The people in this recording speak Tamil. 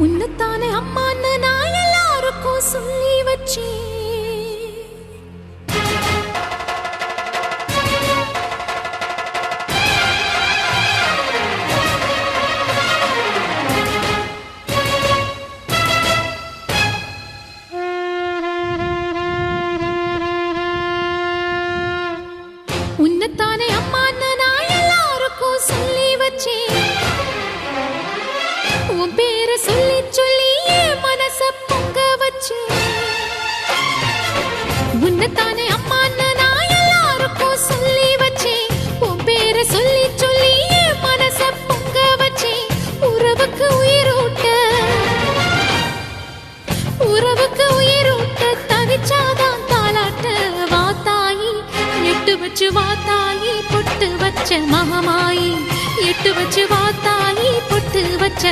உன்னத்தானே அம்மான்னு நான் எல்லாருக்கும் சொல்லி வச்சேன். உன்னத்தானே அம்மான்னு நான் எல்லாருக்கும் சொல்லி வச்சேன். உன் பேரை சொல்லி சொல்லி என் மனச பொங்க வச்சேன். உன்னத்தானே அம்மான்னு நான் எல்லாருக்கும் சொல்லி வச்சேன். உன் பேரை சொல்லி சொல்லி என் மனச பொங்க வச்சேன். உறவுக்கு உயிரூட்ட தவிச்சாதான் தாளாட்ட வாத்தாயி எட்டு வச்சு வாத்தாயி பொட்டு வச்ச மகமாயி எட்டு வச்சு வாத்தாயி பொட்டு வச்ச